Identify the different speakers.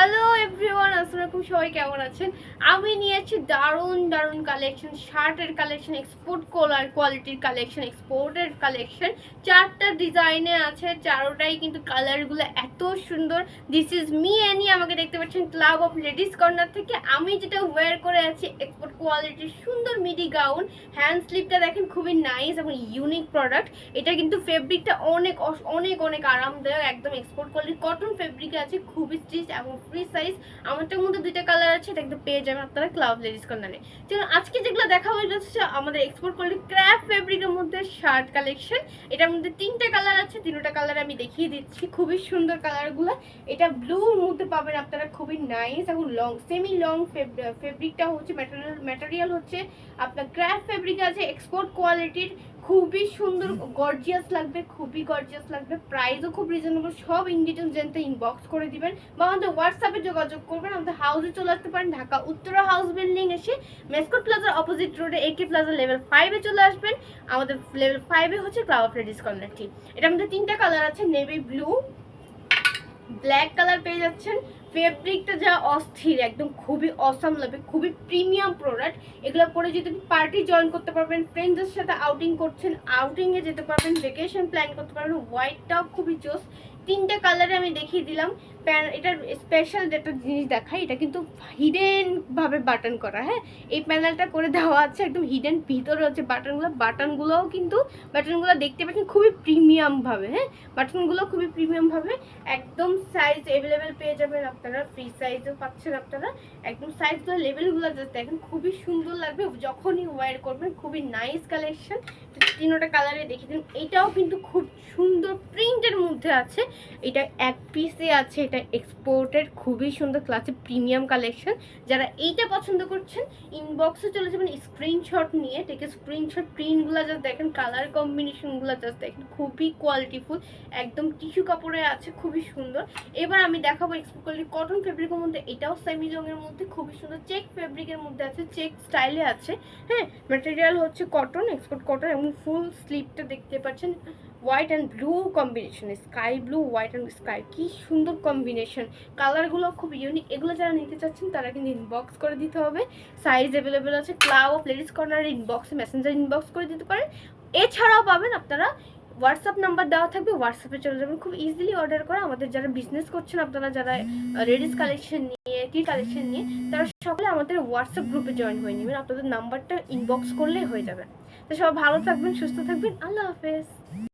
Speaker 1: Hello everyone, আসসালামু আলাইকুম। সবাই কেমন আছেন? আমি নিয়েছি দারুণ দারুণ কালেকশন, শার্টের কালেকশন, এক্সপোর্ট কোয়ালিটির কালেকশন, এক্সপোর্টের কালেকশন। চারটা ডিজাইনে আছে, চারোটাই কিন্তু কালারগুলো এত সুন্দর। This is me Annie. আমাকে দেখতে পাচ্ছেন ক্লাব অফ লেডিস কর্নার থেকে। আমি যেটা ওয়্যার করে আছি এক্সপোর্ট কোয়ালিটির সুন্দর মিডি গাউন। হ্যান্ড স্লিপটা দেখেন খুবই নাইস এবং ইউনিক প্রোডাক্ট। এটা কিন্তু ফেব্রিকটা অনেক অনেক অনেক আরামদায়ক, একদম এক্সপোর্ট কোয়ালিটির কটন ফেব্রিকে আছে, খুবই স্টিচ এবং ফ্রি সাইজ। আমারটার মধ্যে দুইটা কালার আছে, এটা কিন্তু পেয়ে যাবেন আপনারা ক্লাব লেডিস কর্নারে। চলুন আজকে যেগুলো দেখাবো এটা হচ্ছে আমাদের এক্সপোর্ট কোয়ালিটি ক্র্যাফট ফেব্রিকের মধ্যে শার্ট কালেকশন। এটার মধ্যে তিনটা কালার আছে, তিনটা কালার আমি দেখিয়ে দিচ্ছি। খুবই সুন্দর কালারগুলো। এটা ব্লুর মধ্যে পাবেন আপনারা, খুবই নাইস এবং লং, সেমি লং ফেব্রিকটা হচ্ছে ম্যাটেরিয়াল হচ্ছে আপনার ক্র্যাফট ফেব্রিক আছে, এক্সপোর্ট কোয়ালিটির। খুবই সুন্দর, গর্জিয়াস লাগবে, খুবই গর্জিয়াস লাগবে। প্রাইসও খুব রিজনেবল। সব ইন ডিটেলস জানতে ইনবক্স করে দিবেন বা আমাদের হোয়াটসঅ্যাপে যোগাযোগ করবেন। আমাদের হাউসে চলে আসতে পারেন, ঢাকা উত্তরা হাউস বিল্ডিং এসে মেসকোট প্লাজার অপোজিট রোডে একে প্লাজা লেভেল 5-এ চলে আসবেন। আমাদের লেভেল 5-এ হচ্ছে ক্লাব অফ লেডিস কর্নারটি। এটার মধ্যে তিনটা কালার আছে, নেভি ব্লু, ব্ল্যাক কালার পেয়ে যাচ্ছেন। ফেব্রিকটা যা অস্থির, একদম খুবই অসাম লাগবে, খুবই প্রিমিয়াম প্রোডাক্ট। এগুলো পরে যদি পার্টি জয়েন করতে পারবেন, ফ্রেন্ডসদের সাথে আউটিং করছেন, আউটিংয়ে যেতে পারবেন, ভেকেশন প্ল্যান করতে পারবেন। হোয়াইটটাও খুবই জোস। তিনটে কালারে আমি দেখিয়ে দিলাম। এটার স্পেশাল যেটা জিনিস দেখাই, এটা কিন্তু হিডেন ভাবে বাটন করা। হ্যাঁ, এই প্যানেলটা করে দেওয়া আছে একদম হিডেন, ভিতরে হচ্ছে বাটনগুলোও কিন্তু বাটনগুলো দেখতে পাচ্ছেন খুবই প্রিমিয়াম ভাবে। হ্যাঁ, বাটনগুলো খুবই প্রিমিয়াম ভাবে। একদম সাইজ অ্যাভেলেবেল পেয়ে যাবেন আপনারা, ফ্রি সাইজও পাচ্ছেন আপনারা। একদম সাইজগুলো লেভেলগুলো জাস্ট দেখেন, খুবই সুন্দর লাগবে যখনই ওয়্যার করবেন। খুবই নাইস কালেকশন। তিনটা কালারে দেখিয়ে দিন। এটাও কিন্তু খুব সুন্দর প্রিন্টের মধ্যে আছে। এটা এক পিসে আছে, এটা এক্সপোর্টেড, খুবই সুন্দর ক্লাসে প্রিমিয়াম কালেকশন। যারা এইটা পছন্দ করছেন ইনবক্সে চলে যাবেন স্ক্রিনশট নিয়ে। টেকে স্ক্রিনশট, প্রিন্টগুলো জাস্ট দেখেন, কালার কম্বিনেশনগুলো জাস্ট দেখেন, খুবই কোয়ালিটিফুল। একদম টিস্যু কাপড়ে আছে, খুবই সুন্দর। এবার আমি দেখাবো এক্সপোর্ট কোয়ালিটি কটন ফেব্রিকের মধ্যে। এটাও সেমি লংয়ের মধ্যে খুবই সুন্দর, চেক ফেব্রিকের মধ্যে আছে, চেক স্টাইলে আছে। হ্যাঁ, ম্যাটেরিয়াল হচ্ছে কটন, এক্সপোর্ট কটন এবং ফুল স্লিভটা দেখতে পাচ্ছেন white and blue combination, sky blue, white and sky, কি সুন্দর কম্বিনেশন। কালারগুলো খুব ইউনিক। এগুলো যারা নিতে চাচ্ছেন তারা কিন্তু ইনবক্স করে দিতে হবে। সাইজ অ্যাভেলেবেল আছে। ক্লাব অফ লেডিস কর্নারের ইনবক্সে মেসেঞ্জার ইনবক্স করে দিতে পারেন। এছাড়াও পাবেন আপনারা হোয়াটসঅ্যাপ নাম্বার দেওয়া থাকবে, হোয়াটসঅ্যাপে চলে যাবেন। খুব ইজিলি অর্ডার করা। আমাদের যারা বিজনেস করছেন আপনারা, যারা লেডিস কালেকশন নিয়ে, টি কালেকশন নিয়ে, তারা সকলে আমাদের হোয়াটসঅ্যাপ গ্রুপে জয়েন হয়ে নেবেন। আপনাদের নাম্বারটা ইনবক্স করলেই হয়ে যাবে। তো সবাই ভালো থাকবেন, সুস্থ থাকবেন। আল্লাহ হাফেজ।